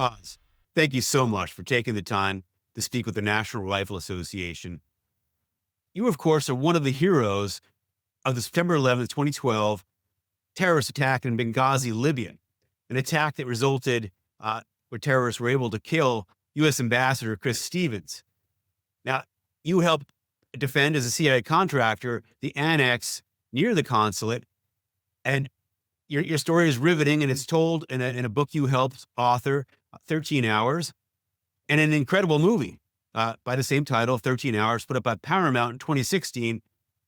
Oz, thank you so much for taking the time to speak with the National Rifle Association. You, of course, are one of the heroes of the September 11th, 2012 terrorist attack in Benghazi, Libya, an attack that resulted where terrorists were able to kill U.S. Ambassador Chris Stevens. Now, you helped defend, as a CIA contractor, the annex near the consulate, and your story is riveting, and it's told in a book you helped author, 13 Hours, and an incredible movie by the same title, 13 Hours, put up by Paramount in 2016,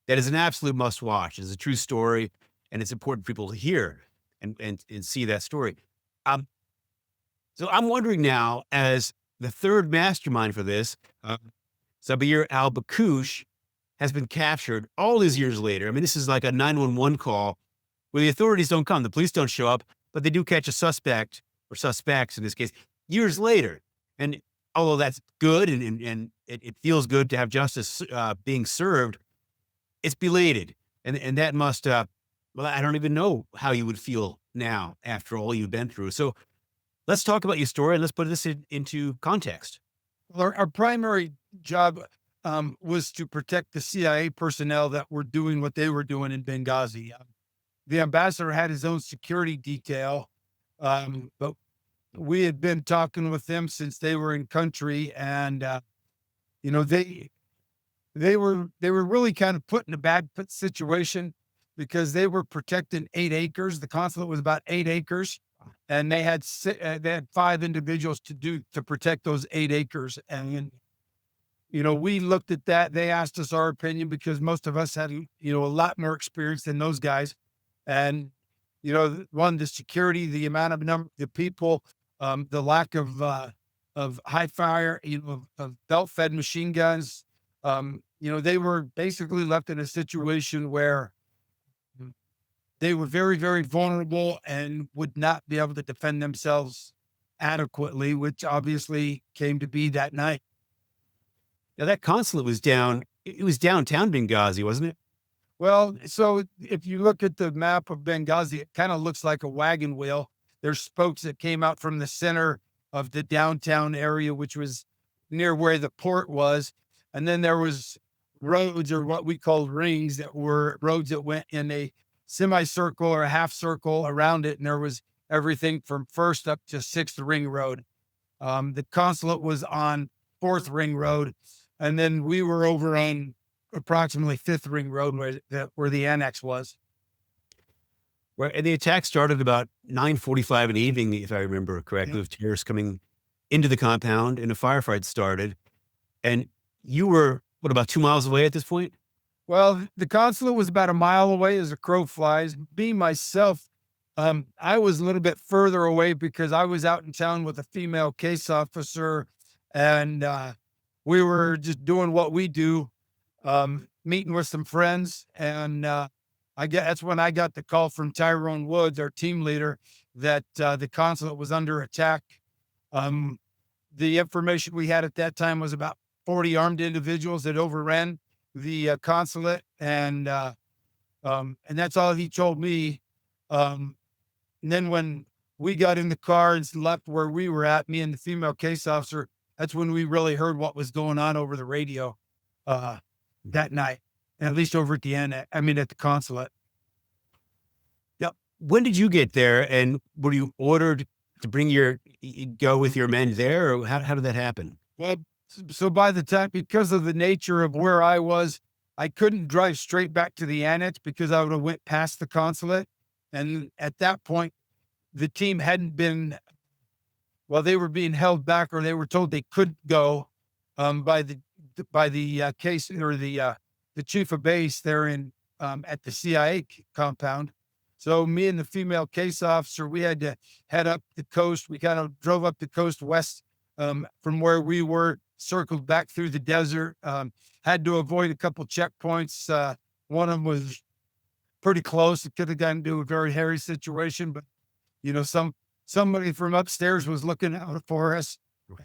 that is an absolute must-watch. It's a true story, and it's important for people to hear and see that story. So I'm wondering now, as the third mastermind for this, Sabir al-Bakush has been captured all these years later. I mean, this is like a 911 call where the authorities don't come, the police don't show up, but they do catch a suspect, or suspects in this case, years later. And although that's good and it feels good to have justice being served, it's belated. And that must, well, I don't even know how you would feel now after all you've been through. So let's talk about your story, and let's put this into context. Well, our primary job was to protect the CIA personnel that were doing what they were doing in Benghazi. The ambassador had his own security detail, but we had been talking with them since they were in country, and they were really kind of put in a bad situation because they were protecting 8 acres. The consulate was about 8 acres, and they had 5 individuals to protect those 8 acres. And we looked at that. They asked us our opinion because most of us had a lot more experience than those guys. And the security, the amount of the people, the lack of high fire, of belt-fed machine guns. They were basically left in a situation where they were very, very vulnerable and would not be able to defend themselves adequately, which obviously came to be that night. Now, that consulate was it was downtown Benghazi, wasn't it? Well, so if you look at the map of Benghazi, it kind of looks like a wagon wheel. There's spokes that came out from the center of the downtown area, which was near where the port was. And then there was roads, or what we called rings, that were roads that went in a semicircle or a half circle around it. And there was everything from 1st up to 6th Ring Road. The consulate was on 4th Ring Road. And then we were over on approximately 5th Ring Road where the annex was. Right. And the attack started about 9:45 in the evening, if I remember correctly, with terrorists coming into the compound, and a firefight started. And you were, about 2 miles away at this point? Well, the consulate was about a mile away as a crow flies. Me, myself, I was a little bit further away because I was out in town with a female case officer, and we were just doing what we do, meeting with some friends. And that's when I got the call from Tyrone Woods, our team leader, that the consulate was under attack. The information we had at that time was about 40 armed individuals that overran the consulate, and that's all he told me. And then when we got in the car and left where we were at, me and the female case officer, that's when we really heard what was going on over the radio that night, at least over at the consulate. Yep. When did you get there, and were you ordered to go with your men there, or how did that happen? Well, so by the time, because of the nature of where I was, I couldn't drive straight back to the annex because I would have went past the consulate. And at that point, the team hadn't been, they were being held back, or they were told they couldn't go by the case, or the chief of base there at the CIA compound. So me and the female case officer, we had to head up the coast. We kind of drove up the coast west from where we were, circled back through the desert, had to avoid a couple checkpoints. One of them was pretty close. It could have gotten into a very hairy situation, but somebody from upstairs was looking out for us.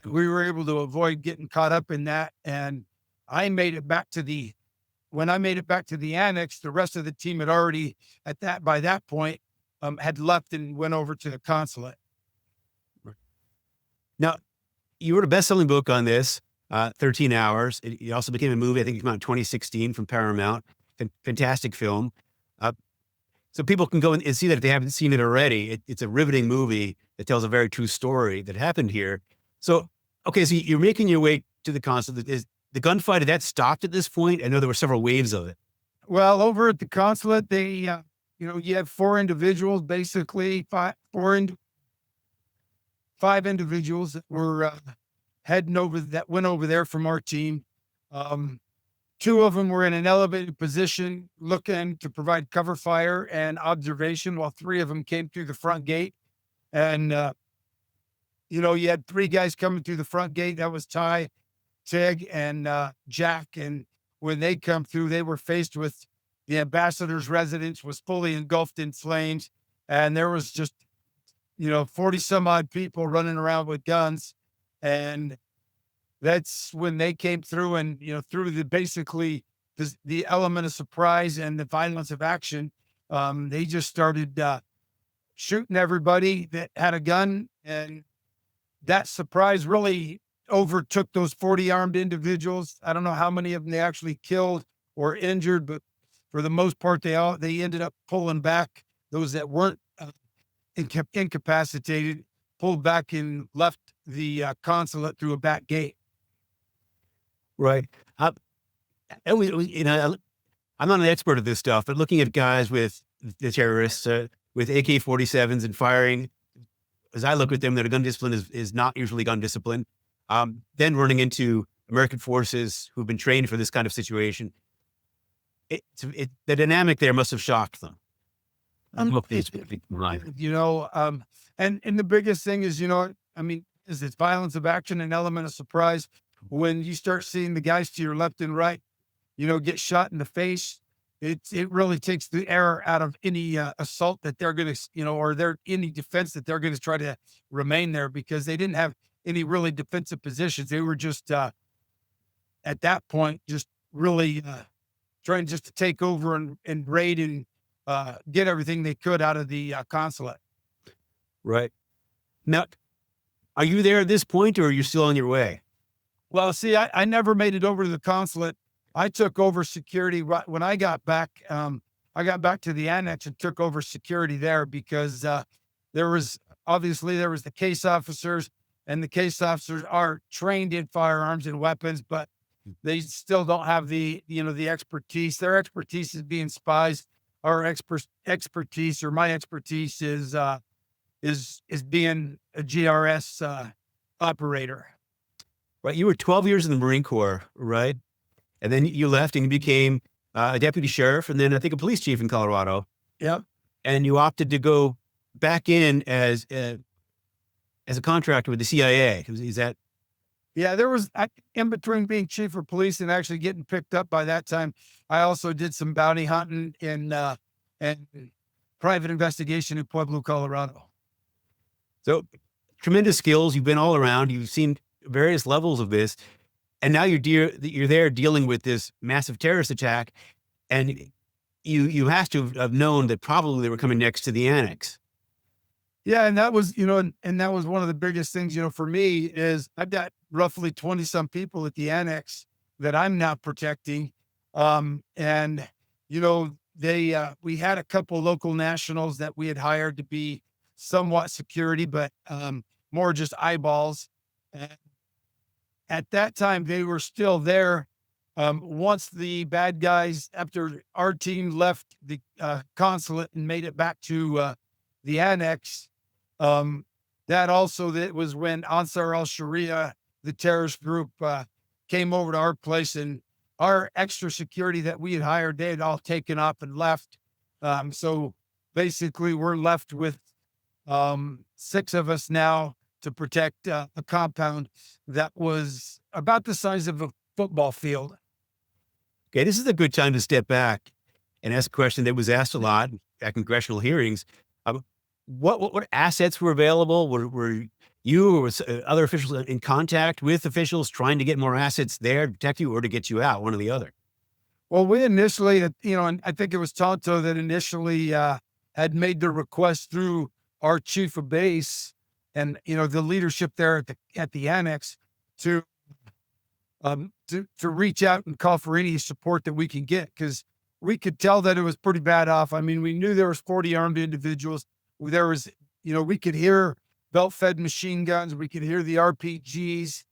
We were able to avoid getting caught up in that. And when I made it back to the annex, the rest of the team had already by that point had left and went over to the consulate. Now, you wrote a best-selling book on this, 13 Hours. It also became a movie. I think it came out in 2016 from Paramount. Fantastic film. Uh, so people can go and see that if they haven't seen it already. It's a riveting movie that tells a very true story that happened here. So, okay, so you're making your way to the consulate. Is the gunfight, had that stopped at this point? I know there were several waves of it. Well, over at the consulate, you have four individuals, basically five individuals that were that went over there from our team. Um, Two of them were in an elevated position looking to provide cover fire and observation, while three of them came through the front gate. And, you had three guys coming through the front gate. That was Ty, Tig, and Jack. And when they come through, they were faced with the ambassador's residence was fully engulfed in flames. And there was just, 40 some odd people running around with guns. And that's when they came through and, through the element of surprise and the violence of action. They just started shooting everybody that had a gun. And that surprise really overtook those 40 armed individuals. I don't know how many of them they actually killed or injured, but for the most part, they ended up pulling back. Those that weren't incapacitated pulled back and left the consulate through a back gate. Right. And I'm not an expert at this stuff, but looking at guys with the terrorists with AK-47s and firing, as I look at them, their gun discipline is not usually gun discipline. Then running into American forces who've been trained for this kind of situation, the dynamic there must have shocked them. And the biggest thing is, is this violence of action and element of surprise. When you start seeing the guys to your left and right, get shot in the face, it really takes the air out of any assault that they're going to, or any defense that they're going to try to remain there, because they didn't have any really defensive positions. They were just at that point, just really trying just to take over and raid and get everything they could out of the consulate. Right. Now, are you there at this point, or are you still on your way? Well, see, I never made it over to the consulate. I took over security right when I got back. I got back to the annex and took over security there, because there was the case officers, and the case officers are trained in firearms and weapons, but they still don't have the expertise. Their expertise is being spies. Our expertise, or my expertise, is being a GRS operator. Right. You were 12 years in the Marine Corps, right? And then you left and you became a deputy sheriff, and then I think a police chief in Colorado. Yep. And you opted to go back in as a contractor with the CIA. Is that? Yeah, there was, in between being chief of police and actually getting picked up by that time, I also did some bounty hunting and private investigation in Pueblo, Colorado. So tremendous skills. You've been all around. You've seen various levels of this, and now you're there dealing with this massive terrorist attack, and you have to have known that probably they were coming next to the annex. Yeah, and that was and that was one of the biggest things for me, is I've got roughly 20 some people at the annex that I'm now protecting, and we had a couple local nationals that we had hired to be somewhat security, but more just eyeballs. And at that time, they were still there. Once the bad guys, after our team left the consulate and made it back to the annex, that was when Ansar al-Sharia, the terrorist group, came over to our place, and our extra security that we had hired, they had all taken off and left. So basically, we're left with 6 of us now to protect a compound that was about the size of a football field. Okay, this is a good time to step back and ask a question that was asked a lot at congressional hearings. What assets were available? Were you or other officials in contact with officials trying to get more assets there to protect you, or to get you out, one or the other? Well, we initially, and I think it was Tonto that initially had made the request through our chief of base, and the leadership there at the annex to to reach out and call for any support that we can get, because we could tell that it was pretty bad off. I mean, we knew there was 40 armed individuals. There was, we could hear belt-fed machine guns. We could hear the RPGs,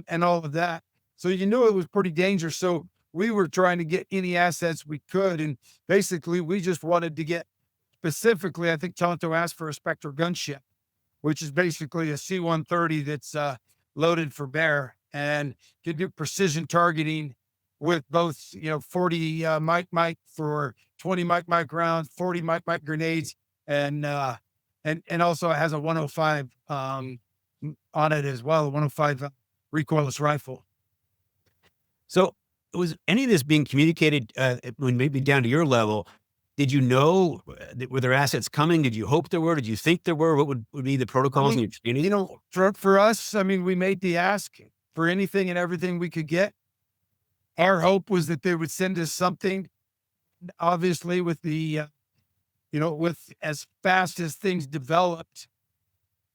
and all of that. So you knew it was pretty dangerous. So we were trying to get any assets we could, and basically we just wanted to get, specifically, I think Tonto asked for a Spectre gunship, which is basically a C-130 that's loaded for bear and can do precision targeting with both, 40 Mike for 20 Mike rounds, 40 Mike grenades, and also it has a 105 on it as well, a 105 recoilless rifle. So was any of this being communicated when maybe down to your level? Did you know, were there assets coming? Did you hope there were? Did you think there were? What would be the protocols in your community? For us, I mean, we made the ask for anything and everything we could get. Our hope was that they would send us something. Obviously, with the, with as fast as things developed,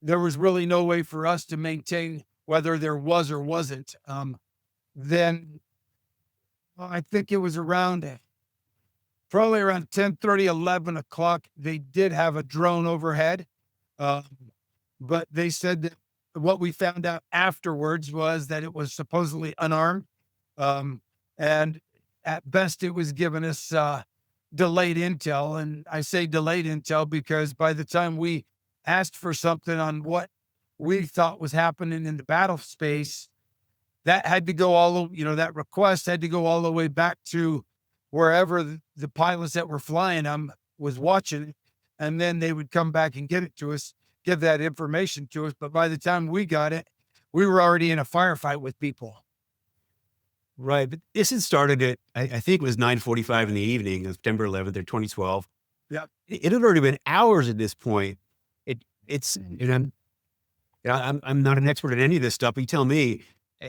there was really no way for us to maintain whether there was or wasn't. Then I think it was probably around 10:30, 11 o'clock, they did have a drone overhead. But they said that what we found out afterwards was that it was supposedly unarmed. And at best, it was giving us delayed intel. And I say delayed intel because by the time we asked for something on what we thought was happening in the battle space, that had to go that request had to go all the way back to wherever the pilots that were flying them was watching it. And then they would come back and get it to us, give that information to us. But by the time we got it, we were already in a firefight with people. Right. But this had started at, I think it was 9:45 in the evening of September 11th or 2012. Yeah. It had already been hours at this point. I'm not an expert at any of this stuff, but you tell me.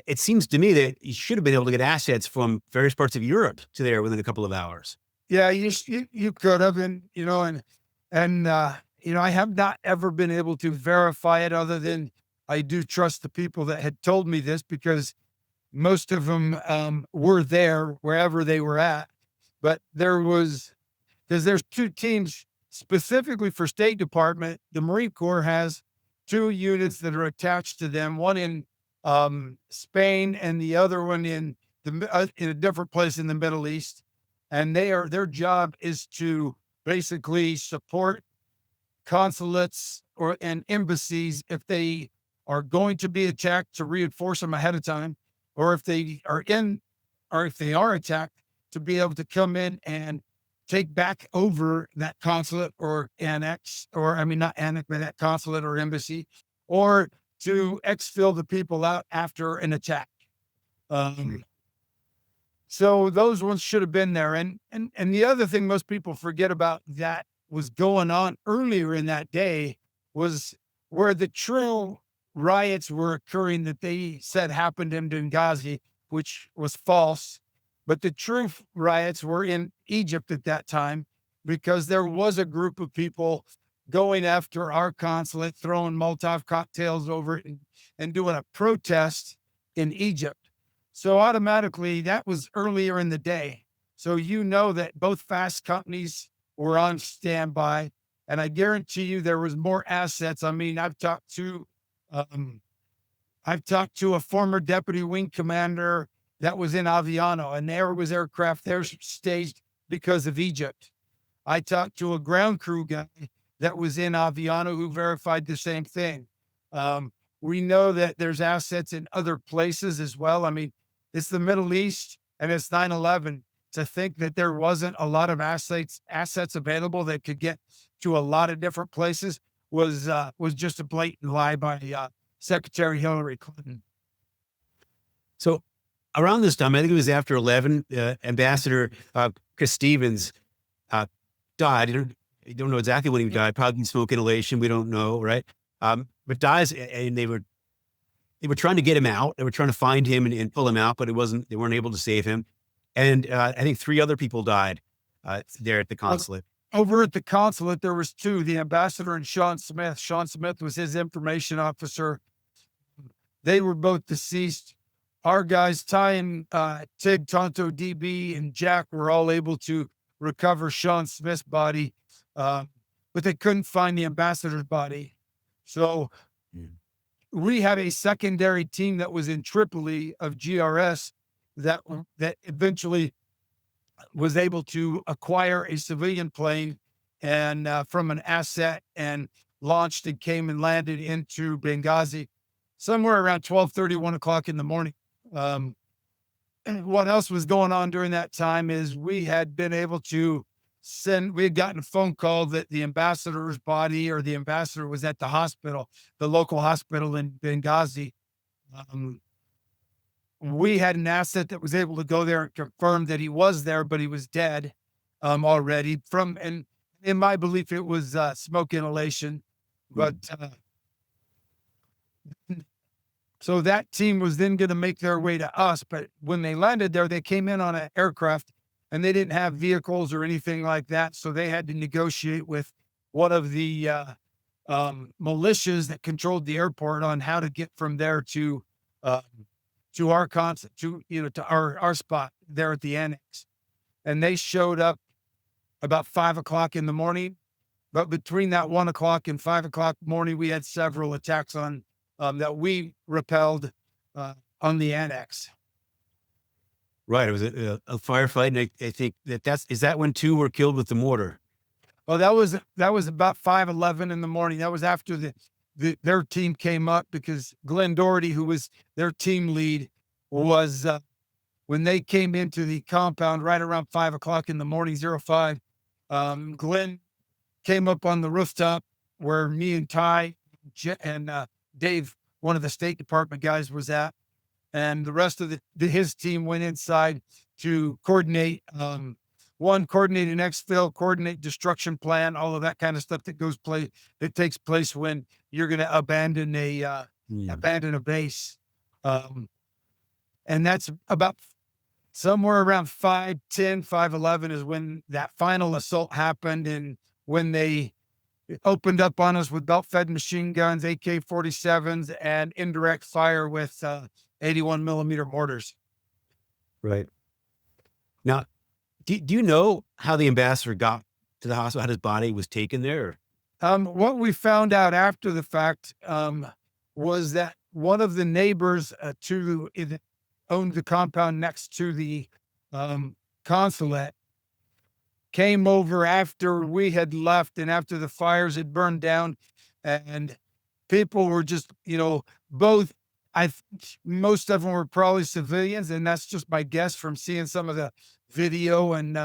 It seems to me that you should have been able to get assets from various parts of Europe to there within a couple of hours. Yeah, you could have, and I have not ever been able to verify it, other than I do trust the people that had told me this, because most of them were there wherever they were at. But because there's two teams specifically for State Department. The Marine Corps has two units that are attached to them, one in Spain and the other one in a different place in the Middle East. And their job is to basically support consulates and embassies if they are going to be attacked, to reinforce them ahead of time, or if they are attacked, to be able to come in and take back over that consulate or annex, or not annex, but that consulate or embassy, or to exfil the people out after an attack. So those ones should have been there. And the other thing most people forget about that was going on earlier in that day was where the true riots were occurring that they said happened in Benghazi, which was false. But the true riots were in Egypt at that time, because there was a group of people going after our consulate, throwing Molotov cocktails over it and doing a protest in Egypt. So automatically that was earlier in the day. So that both fast companies were on standby, and I guarantee you there was more assets. I mean, I've talked to a former deputy wing commander that was in Aviano, and there was aircraft there staged because of Egypt. I talked to a ground crew guy that was in Aviano who verified the same thing. We know that there's assets in other places as well. I mean, it's the Middle East and it's 9/11. To think that there wasn't a lot of assets available that could get to a lot of different places was just a blatant lie by Secretary Hillary Clinton. So around this time, I think it was after 11, Ambassador Chris Stevens died. You don't know exactly when he died, probably smoke inhalation. We don't know, right? But dies, and they were trying to get him out. They were trying to find him and pull him out, but they weren't able to save him. And I think 3 other people died there at the consulate. over at the consulate, there was two, the ambassador and Sean Smith. Sean Smith was his information officer. They were both deceased. Our guys, Ty and Tig, Tonto, DB, and Jack were all able to recover Sean Smith's body, but they couldn't find the ambassador's body. So Mm. we had a secondary team that was in Tripoli of GRS that eventually was able to acquire a civilian plane and from an asset and launched and came and landed into Benghazi somewhere around 12:30, 1 o'clock in the morning. And what else was going on during that time is we had been able to we had gotten a phone call that the ambassador's body or the ambassador was at the hospital, the local hospital in Benghazi. Um, we had an asset that was able to go there and confirm that he was there, but he was dead already and in my belief, it was smoke inhalation. But so that team was then going to make their way to us. But when they landed there, they came in on an aircraft and they didn't have vehicles or anything like that. So they had to negotiate with one of the militias that controlled the airport on how to get from there to our concert, to our spot there at the annex. And they showed up about 5 o'clock in the morning. But between that 1 o'clock and 5 o'clock morning, we had several attacks on that we repelled on the annex. Right. It was a firefight. And I think is that when two were killed with the mortar? Well, that was about 5:11 in the morning. That was after their team came up because Glenn Doherty, who was their team lead, was when they came into the compound right around 5 o'clock in the morning, 05. Glenn came up on the rooftop where me and Ty and Dave, one of the State Department guys, was at, and the rest of his team went inside to coordinate. Coordinate an exfil, coordinate destruction plan, all of that kind of stuff that takes place when you're going to abandon a base. And that's about somewhere around 5:10, 5:11 is when that final assault happened. And when they opened up on us with belt-fed machine guns, AK-47s, and indirect fire with 81 millimeter mortars. Right. Now, do you know how the ambassador got to the hospital, how his body was taken there? What we found out after the fact was that one of the neighbors owned the compound next to the consulate came over after we had left and after the fires had burned down, and people were just, both. Most of them were probably civilians, and that's just my guess from seeing some of the video and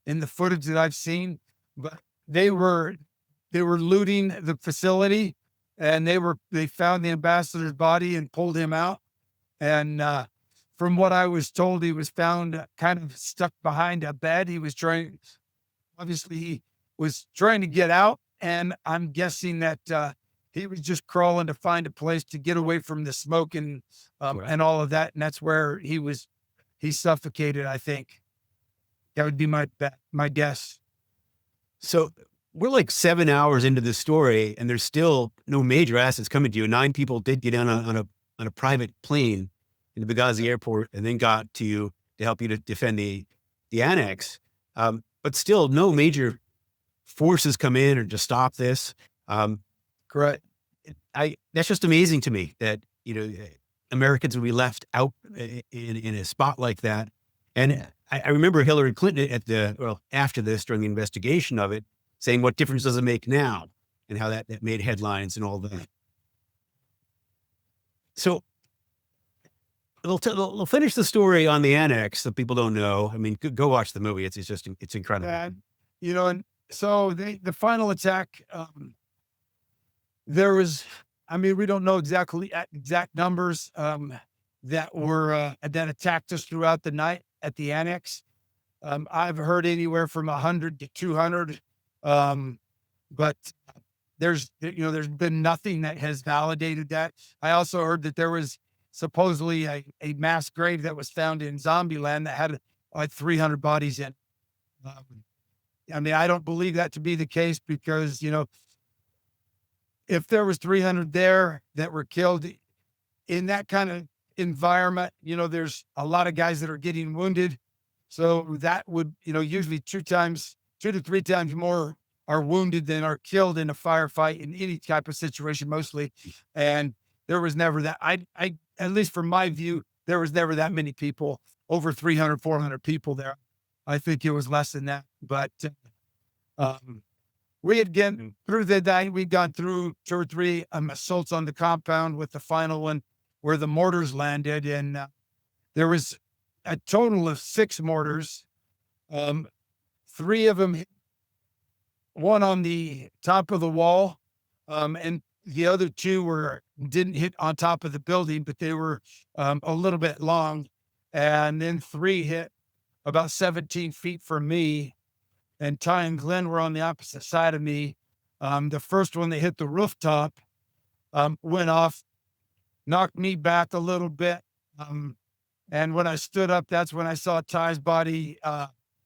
in the footage that I've seen. But they were looting the facility, and they found the ambassador's body and pulled him out. And from what I was told, he was found kind of stuck behind a bed. He was trying to get out, and I'm guessing that he was just crawling to find a place to get away from the smoke and all of that. And that's where he suffocated, I think. That would be my guess. So we're like 7 hours into this story and there's still no major assets coming to you. 9 people did get on a private plane in the Benghazi airport and then got to you to help you to defend the annex. But still no major forces come in or to stop this. Correct. That's just amazing to me that, Americans would be left out in a spot like that. And I remember Hillary Clinton after this, during the investigation of it, saying, what difference does it make now? And how that made headlines and all that. So they'll finish the story on the annex that people don't know. I mean, go watch the movie. It's incredible. And so the final attack, there was, we don't know exact numbers that attacked us throughout the night at the annex. I've heard anywhere from 100 to 200, but there's been nothing that has validated that. I also heard that there was supposedly a mass grave that was found in Zombieland that had like 300 bodies in. I mean, I don't believe that to be the case because, if there was 300 there that were killed in that kind of environment, there's a lot of guys that are getting wounded. So that would, usually two to three times more are wounded than are killed in a firefight in any type of situation, mostly. And there was never that. At least from my view, there was never that many people, over 300, 400 people there. I think it was less than that. But um, we had gotten through the night. We'd gone through two or three assaults on the compound, with the final one where the mortars landed. And there was a total of 6 mortars. Um, 3 of them hit, one on the top of the wall, and the other 2 didn't hit on top of the building, but they were a little bit long. And then 3 hit about 17 feet from me, and Ty and Glenn were on the opposite side of me. The first one that hit the rooftop went off, knocked me back a little bit. And when I stood up, that's when I saw Ty's body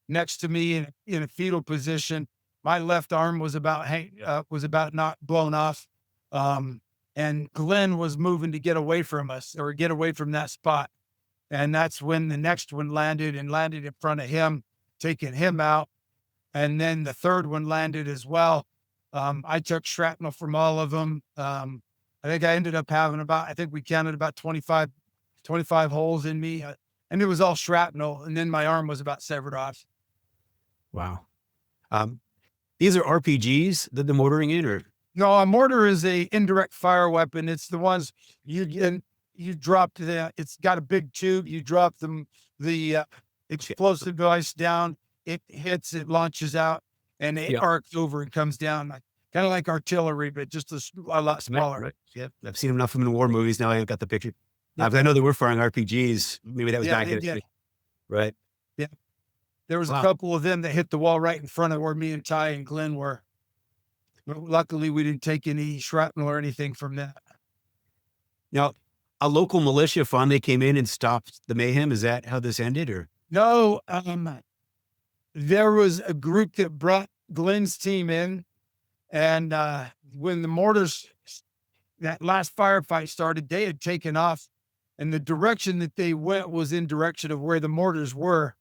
next to me in a fetal position. My left arm was about not blown off. And Glenn was moving to get away from us, or get away from that spot. And that's when the next one landed in front of him, taking him out. And then the third one landed as well. I took shrapnel from all of them. I think I ended up having I think we counted about 25 holes in me, and it was all shrapnel. And then my arm was about severed off. Wow. These are RPGs that they're mortaring in, or? No, a mortar is a indirect fire weapon. It's the ones you drop it's got a big tube. You drop the explosive device down. It hits, it launches out, and it arcs over and comes down, kind of like artillery, but just a lot smaller. Right. Yeah, I've seen enough of them in war movies. Now I got the picture. Yep. I know they were firing RPGs. Maybe that was back in. Right. Yeah. There was a couple of them that hit the wall right in front of where me and Ty and Glenn were. But luckily, we didn't take any shrapnel or anything from that. Now, a local militia finally came in and stopped the mayhem. Is that how this ended, or? No, there was a group that brought Glenn's team in, and when the mortars, that last firefight started, they had taken off, and the direction that they went was in direction of where the mortars were.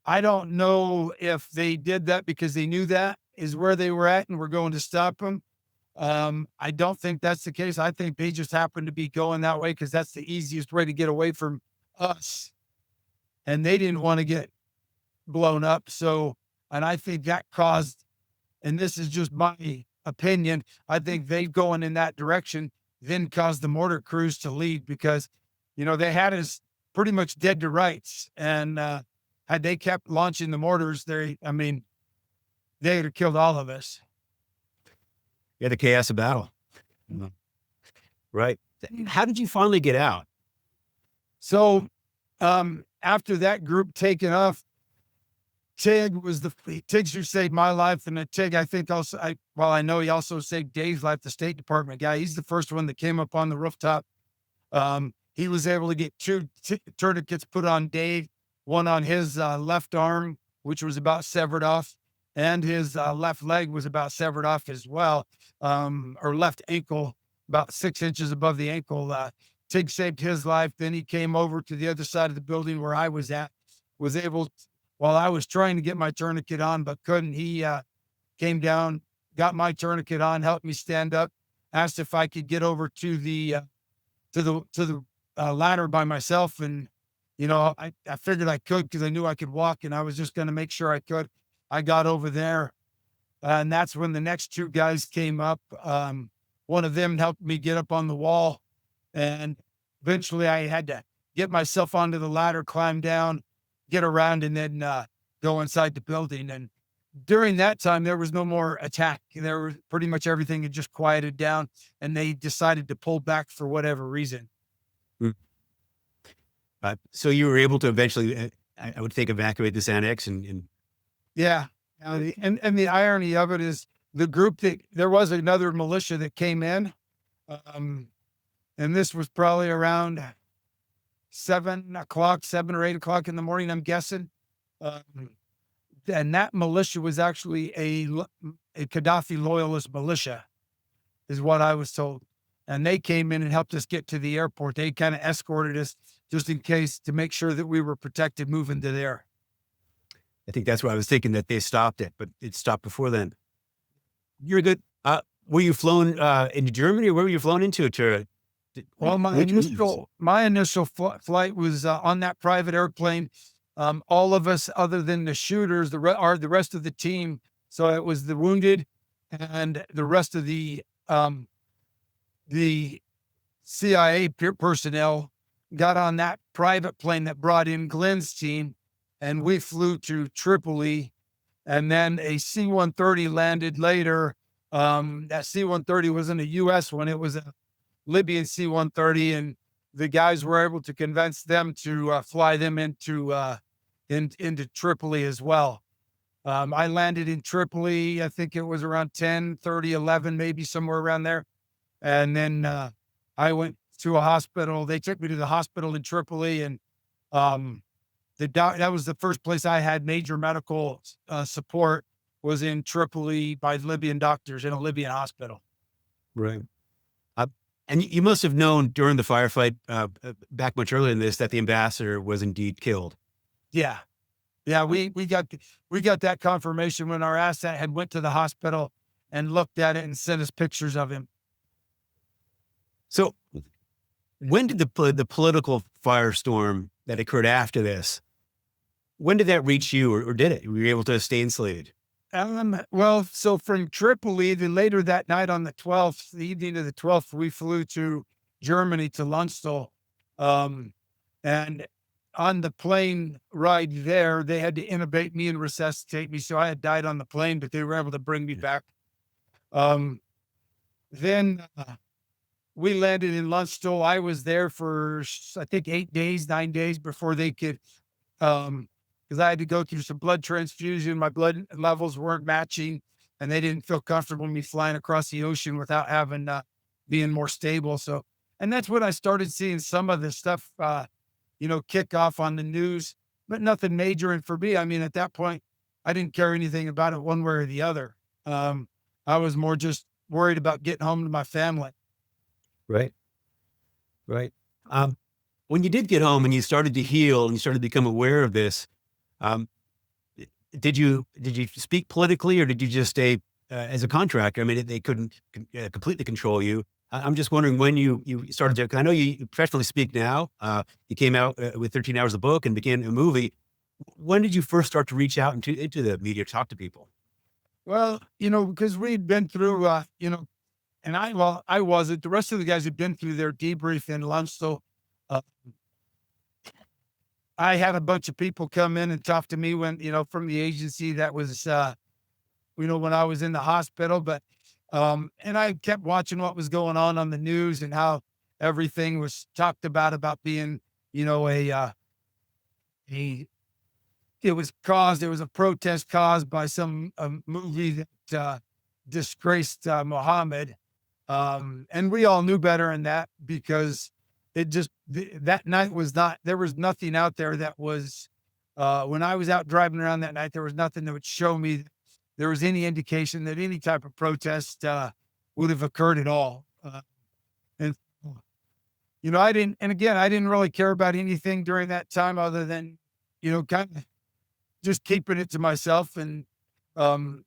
I don't know if they did that because they knew that is where they were at and were going to stop them. I don't think that's the case. I think they just happened to be going that way because that's the easiest way to get away from us. And they didn't want to get blown up. So, and I think that caused, and this is just my opinion, I think they going in that direction then caused the mortar crews to leave because, they had us pretty much dead to rights. And had they kept launching the mortars, they would have killed all of us. Yeah, the chaos of battle. Right. How did you finally get out? So after that group taken off, Tig who saved my life. And Tig, I think also, I know he also saved Dave's life, the State Department guy. He's the first one that came up on the rooftop. He was able to get 2 tourniquets put on Dave, one on his left arm, which was about severed off, and his left leg was about severed off as well, or left ankle, about 6 inches above the ankle. Tig saved his life. Then he came over to the other side of the building where I was at, was able, while I was trying to get my tourniquet on, but couldn't, he came down, got my tourniquet on, helped me stand up, asked if I could get over to the ladder by myself. And, I figured I could because I knew I could walk, and I was just going to make sure I could. I got over there, and that's when the next 2 guys came up. One of them helped me get up on the wall, and eventually I had to get myself onto the ladder, climb down, get around, and then go inside the building. And during that time, there was no more attack. There was pretty much everything had just quieted down, and they decided to pull back for whatever reason. So you were able to eventually, I would think, evacuate this annex and. Yeah. And the irony of it is the group there was another militia that came in. And this was probably around 7 or 8 o'clock in the morning, I'm guessing. and that militia was actually a Gaddafi loyalist militia, is what I was told. And they came in and helped us get to the airport. They kind of escorted us just in case to make sure that we were protected moving to there. I think that's why I was thinking that they stopped it, but it stopped before then. You're good. Were you flown into Germany, or where were you flown into? Well, my initial flight was on that private airplane. All of us, other than the shooters, are the rest of the team. So it was the wounded and the rest of the CIA personnel got on that private plane that brought in Glenn's team, and we flew to Tripoli, and then a C-130 landed later. That C-130 wasn't a U.S. one; it was a Libyan C-130, and the guys were able to convince them to fly them into Tripoli as well. I landed in Tripoli. I think it was around 10:30, 11, maybe somewhere around there. And then I went to a hospital. They took me to the hospital in Tripoli, and that was the first place I had major medical support, was in Tripoli by Libyan doctors in a Libyan hospital. Right. And you must have known during the firefight back much earlier than this that the ambassador was indeed killed. Yeah. Yeah, we got that confirmation when our asset had went to the hospital and looked at it and sent us pictures of him. So when did the political firestorm that occurred after this, when did that reach you, or did it? Were you able to stay insulated? Well, so from Tripoli, then later that night on the 12th, the evening of the 12th, we flew to Germany, to Landstuhl. And on the plane ride there, they had to intubate me and resuscitate me. So I had died on the plane, but they were able to bring me back. Then we landed in Landstuhl. I was there for, I think, 9 days before they could, because I had to go through some blood transfusion. My blood levels weren't matching, and they didn't feel comfortable with me flying across the ocean without having being more stable. So, and that's when I started seeing some of this stuff, kick off on the news, but nothing major. And for me, I mean, at that point, I didn't care anything about it one way or the other. I was more just worried about getting home to my family. Right. Right. When you did get home and you started to heal and you started to become aware of this, did you speak politically, or did you just stay as a contractor? I mean, they couldn't completely control you. I'm just wondering when you started to, 'cause I know you professionally speak now. You came out with 13 Hours, the book, and began a movie. When did you first start to reach out into the media, talk to people? Well, because we'd been through, and I wasn't. The rest of the guys had been through their debrief in Landstuhl. Uh, I had a bunch of people come in and talk to me when, from the agency that was, when I was in the hospital. But, and I kept watching what was going on the news and how everything was talked about being, it was a protest caused by some movie that disgraced Muhammad. And we all knew better than that, because that night there was nothing out there that was, when I was out driving around that night, there was nothing that would show me there was any indication that any type of protest would have occurred at all. And, I didn't really care about anything during that time other than, kind of just keeping it to myself and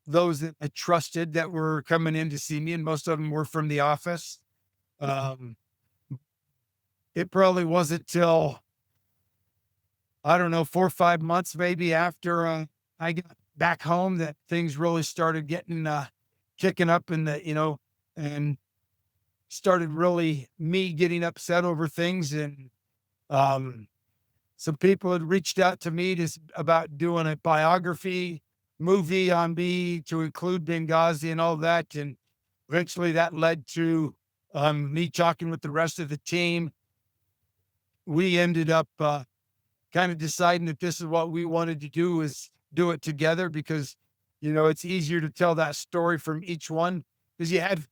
those that I trusted that were coming in to see me, and most of them were from the office. It probably wasn't till, I don't know, 4 or 5 months maybe after I got back home that things really started getting kicking up in the, and started really me getting upset over things. And some people had reached out to me about doing a biography movie on me to include Benghazi and all that. And eventually that led to me talking with the rest of the team. We ended up kind of deciding that this is what we wanted to do, is do it together, because, it's easier to tell that story from each one, because you have,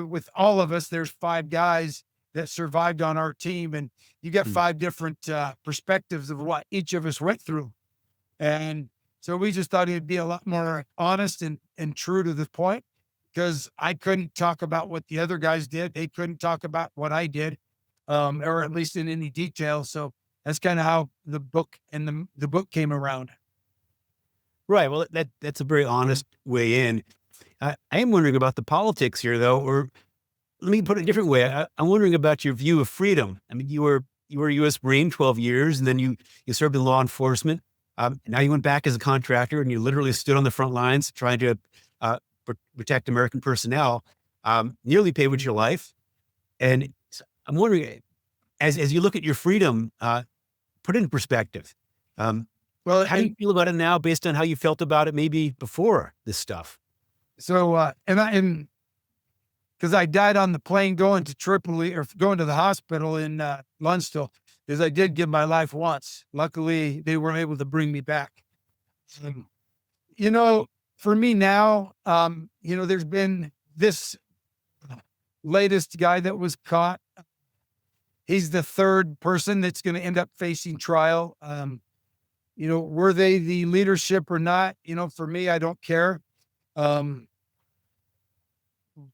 with all of us, there's 5 guys that survived on our team, and you get 5 different perspectives of what each of us went through. And So we just thought he'd be a lot more honest and true to the point, because I couldn't talk about what the other guys did. They couldn't talk about what I did, or at least in any detail. So that's kind of how the book and the book came around. Right. Well, that's a very honest way in. I am wondering about the politics here, though, or let me put it a different way. I'm wondering about your view of freedom. I mean, you were a U.S. Marine 12 years, and then you served in law enforcement. Now you went back as a contractor, and you literally stood on the front lines trying to protect American personnel. Nearly paid with your life, and I'm wondering, as you look at your freedom, put it in perspective. Um, Well, how do you feel about it now, based on how you felt about it maybe before this stuff? and because I died on the plane going to Tripoli, or going to the hospital in Lunsdale, because I did give my life once. Luckily, they weren't able to bring me back. Um, you know, for me now, there's been this latest guy that was caught. He's the third person that's going to end up facing trial. Were they the leadership or not? For me, I don't care. Um,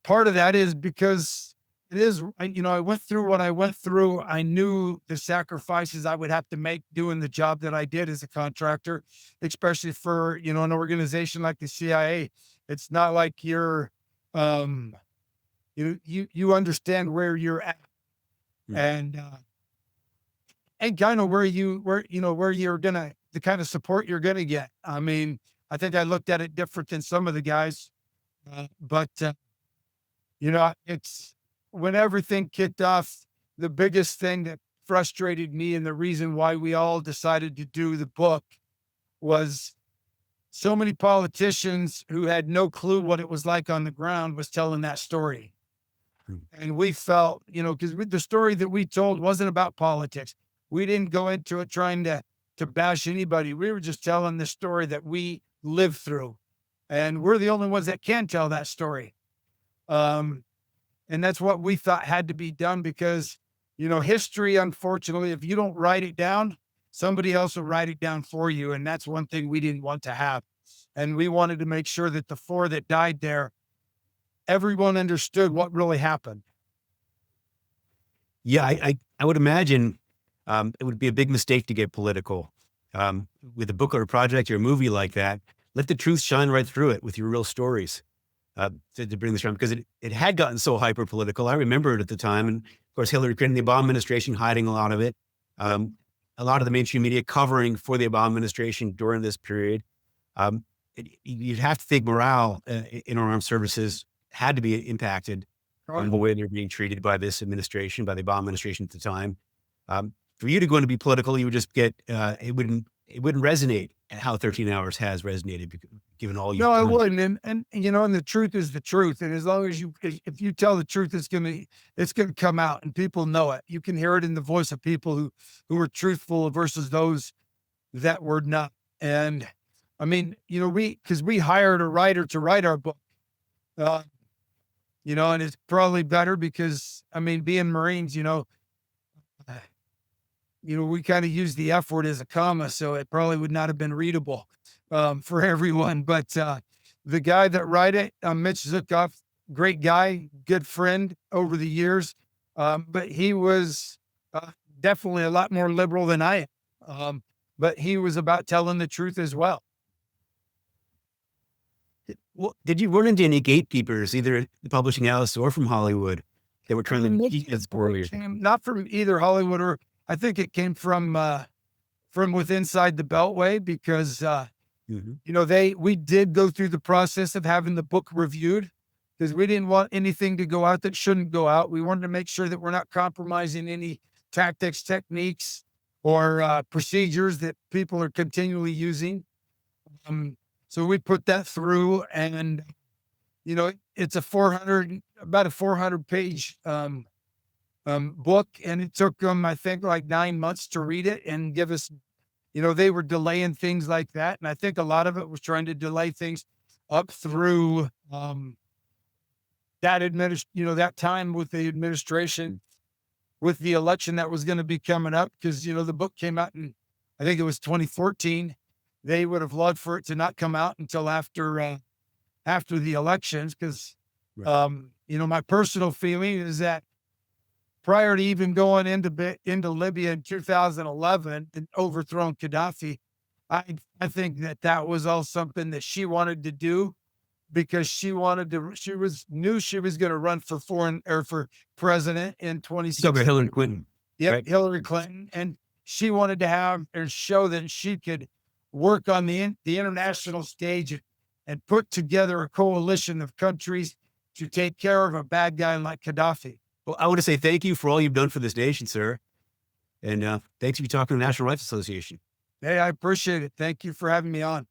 Part of that is because I went through what I went through. I knew the sacrifices I would have to make doing the job that I did as a contractor, especially for, an organization like the CIA. It's not like um, you understand where you're at, Hmm. and kind of where you're gonna, the kind of support you're gonna get. I mean, I think I looked at it different than some of the guys, but it's when everything kicked off, the biggest thing that frustrated me, and the reason why we all decided to do the book, was so many politicians who had no clue what it was like on the ground was telling that story. Hmm. And we felt, because the story that we told wasn't about politics. We didn't go into it trying to bash anybody. We were just telling the story that we lived through. And we're the only ones that can tell that story. Um, and that's what we thought had to be done, because, history, unfortunately, if you don't write it down, somebody else will write it down for you. And that's one thing we didn't want to have. And we wanted to make sure that the four that died there, everyone understood what really happened. Yeah, I would imagine it would be a big mistake to get political with a book or a project or a movie like that. Let the truth shine right through it with your real stories. To bring this around, because it had gotten so hyper political. I remember it at the time, and of course Hillary Clinton, the Obama administration, hiding a lot of it. A lot of the mainstream media covering for the Obama administration during this period. You'd have to think morale in our armed services had to be impacted on the way they're being treated by this administration, by the Obama administration at the time. For you to go and be political, you would just get it wouldn't resonate at how 13 Hours has resonated, given all you've No, I done. wouldn't. And the truth is the truth. And as long as if you tell the truth, it's gonna come out, and people know it. You can hear it in the voice of people who were truthful versus those that were not. And I mean, because we hired a writer to write our book, uh, and it's probably better because, I mean, being Marines, uh, we kind of use the F word as a comma, so it probably would not have been readable for everyone. But the guy that wrote it, Mitch Zukoff, great guy, good friend over the years, but he was definitely a lot more liberal than I am. But he was about telling the truth as well. Well, did you run into any gatekeepers, either at the publishing house or from Hollywood, that were trying to keep it spoilers? Not from either Hollywood, or I think it came from with inside the Beltway, because Mhm. we did go through the process of having the book reviewed, because we didn't want anything to go out that shouldn't go out. We wanted to make sure that we're not compromising any tactics, techniques, or procedures that people are continually using. So we put that through, and it's about a 400 page book, and it took them, I think, like 9 months to read it and give us. They were delaying things like that, and I think a lot of it was trying to delay things up through that time with the administration, with the election that was going to be coming up, because the book came out in, I think it was 2014, they would have loved for it to not come out until after the elections. Because, Right. my personal feeling is that prior to even going into Libya in 2011 and overthrowing Gaddafi, I think that was all something that she wanted to do because knew she was going to run for foreign or for president in You talk about 2016. Hillary Clinton, Yep, right? Hillary Clinton, and she wanted to have or show that she could work on the international stage and put together a coalition of countries to take care of a bad guy like Gaddafi. Well, I want to say thank you for all you've done for this nation, sir. And thanks for talking to the National Rifle Association. Hey, I appreciate it. Thank you for having me on.